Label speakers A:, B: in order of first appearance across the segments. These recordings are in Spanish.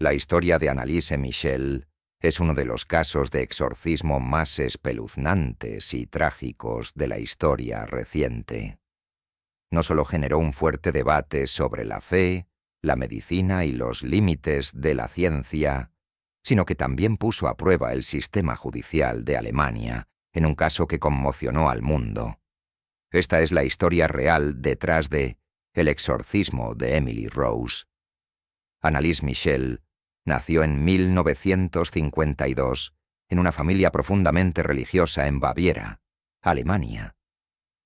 A: La historia de Anneliese Michel es uno de los casos de exorcismo más espeluznantes y trágicos de la historia reciente. No solo generó un fuerte debate sobre la fe, la medicina y los límites de la ciencia, sino que también puso a prueba el sistema judicial de Alemania, en un caso que conmocionó al mundo. Esta es la historia real detrás de El exorcismo de Emily Rose. Anneliese Michel nació en 1952 en una familia profundamente religiosa en Baviera, Alemania.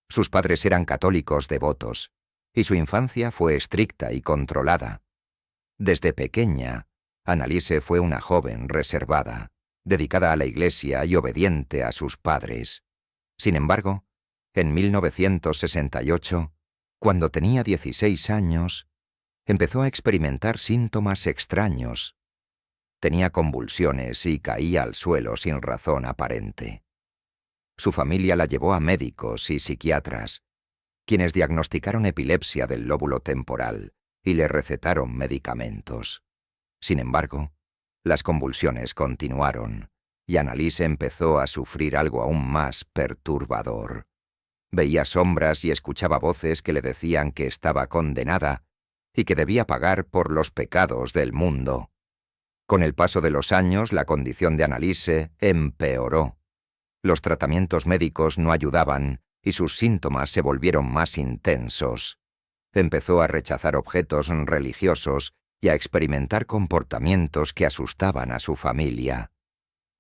A: Sus padres eran católicos devotos, y su infancia fue estricta y controlada. Desde pequeña, Anneliese fue una joven reservada, dedicada a la iglesia y obediente a sus padres. Sin embargo, en 1968, cuando tenía 16 años, empezó a experimentar síntomas extraños. Tenía convulsiones y caía al suelo sin razón aparente. Su familia la llevó a médicos y psiquiatras, quienes diagnosticaron epilepsia del lóbulo temporal y le recetaron medicamentos. Sin embargo, las convulsiones continuaron y Anneliese empezó a sufrir algo aún más perturbador. Veía sombras y escuchaba voces que le decían que estaba condenada y que debía pagar por los pecados del mundo. Con el paso de los años, la condición de Anneliese empeoró. Los tratamientos médicos no ayudaban y sus síntomas se volvieron más intensos. Empezó a rechazar objetos religiosos y a experimentar comportamientos que asustaban a su familia.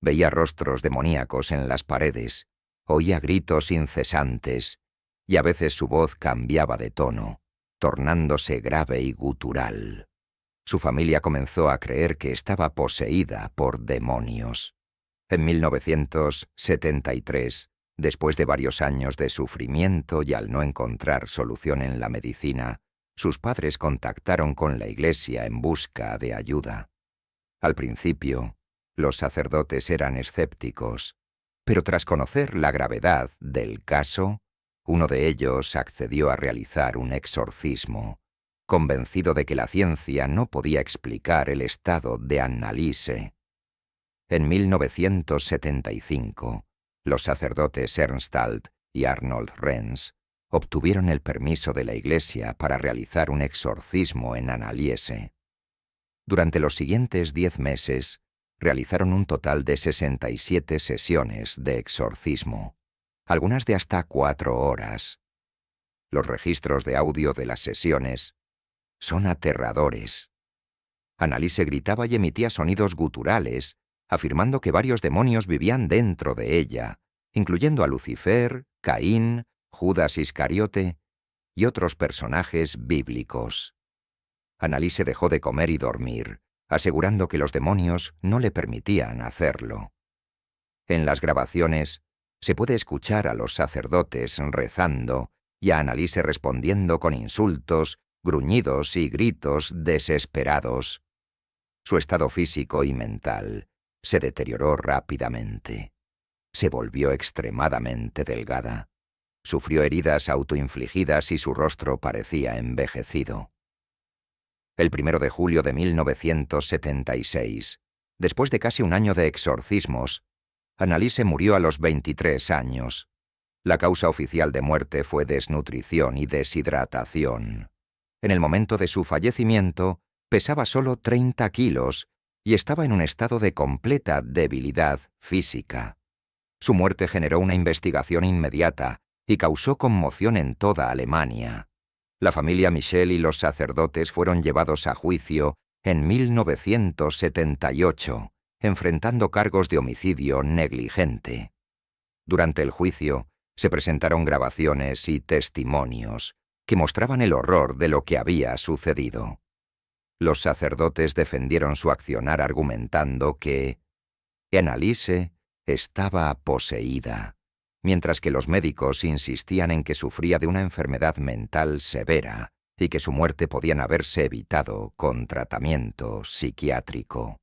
A: Veía rostros demoníacos en las paredes, oía gritos incesantes, y a veces su voz cambiaba de tono, tornándose grave y gutural. Su familia comenzó a creer que estaba poseída por demonios. En 1973, después de varios años de sufrimiento y al no encontrar solución en la medicina, sus padres contactaron con la iglesia en busca de ayuda. Al principio, los sacerdotes eran escépticos, pero tras conocer la gravedad del caso, uno de ellos accedió a realizar un exorcismo, convencido de que la ciencia no podía explicar el estado de Anneliese. En 1975, los sacerdotes Ernst Alt y Arnold Renz obtuvieron el permiso de la Iglesia para realizar un exorcismo en Anneliese. Durante los siguientes 10 meses, realizaron un total de 67 sesiones de exorcismo, algunas de hasta 4 horas. Los registros de audio de las sesiones son aterradores. Anneliese gritaba y emitía sonidos guturales, afirmando que varios demonios vivían dentro de ella, incluyendo a Lucifer, Caín, Judas Iscariote y otros personajes bíblicos. Anneliese dejó de comer y dormir, asegurando que los demonios no le permitían hacerlo. En las grabaciones se puede escuchar a los sacerdotes rezando y a Anneliese respondiendo con insultos, gruñidos y gritos desesperados. Su estado físico y mental se deterioró rápidamente. Se volvió extremadamente delgada. Sufrió heridas autoinfligidas y su rostro parecía envejecido. El 1 de julio de 1976, después de casi un año de exorcismos, Anneliese murió a los 23 años. La causa oficial de muerte fue desnutrición y deshidratación. En el momento de su fallecimiento, pesaba solo 30 kilos y estaba en un estado de completa debilidad física. Su muerte generó una investigación inmediata y causó conmoción en toda Alemania. La familia Michel y los sacerdotes fueron llevados a juicio en 1978, enfrentando cargos de homicidio negligente. Durante el juicio, se presentaron grabaciones y testimonios que mostraban el horror de lo que había sucedido. Los sacerdotes defendieron su accionar argumentando que Anneliese estaba poseída, mientras que los médicos insistían en que sufría de una enfermedad mental severa y que su muerte podían haberse evitado con tratamiento psiquiátrico.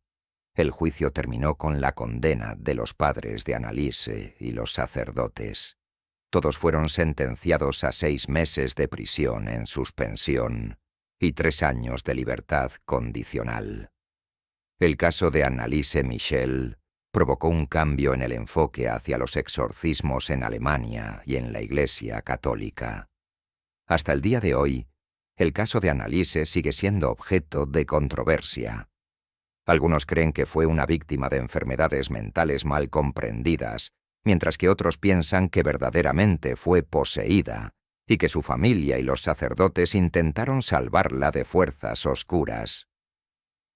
A: El juicio terminó con la condena de los padres de Anneliese y los sacerdotes. Todos fueron sentenciados a 6 meses de prisión en suspensión y 3 años de libertad condicional. El caso de Anneliese Michel provocó un cambio en el enfoque hacia los exorcismos en Alemania y en la Iglesia católica. Hasta el día de hoy, el caso de Anneliese sigue siendo objeto de controversia. Algunos creen que fue una víctima de enfermedades mentales mal comprendidas, mientras que otros piensan que verdaderamente fue poseída y que su familia y los sacerdotes intentaron salvarla de fuerzas oscuras.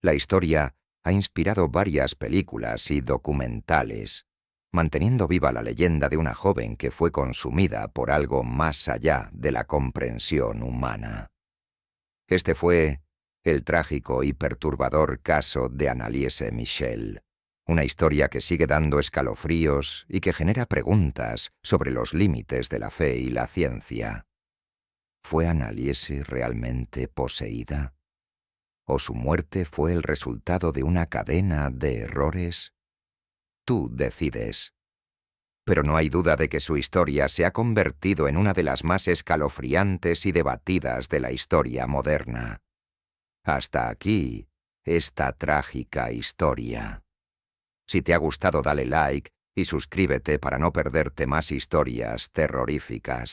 A: La historia ha inspirado varias películas y documentales, manteniendo viva la leyenda de una joven que fue consumida por algo más allá de la comprensión humana. Este fue el trágico y perturbador caso de Anneliese Michel, una historia que sigue dando escalofríos y que genera preguntas sobre los límites de la fe y la ciencia. ¿Fue Anneliese realmente poseída? ¿O su muerte fue el resultado de una cadena de errores? Tú decides. Pero no hay duda de que su historia se ha convertido en una de las más escalofriantes y debatidas de la historia moderna. Hasta aquí, esta trágica historia. Si te ha gustado, dale like y suscríbete para no perderte más historias terroríficas.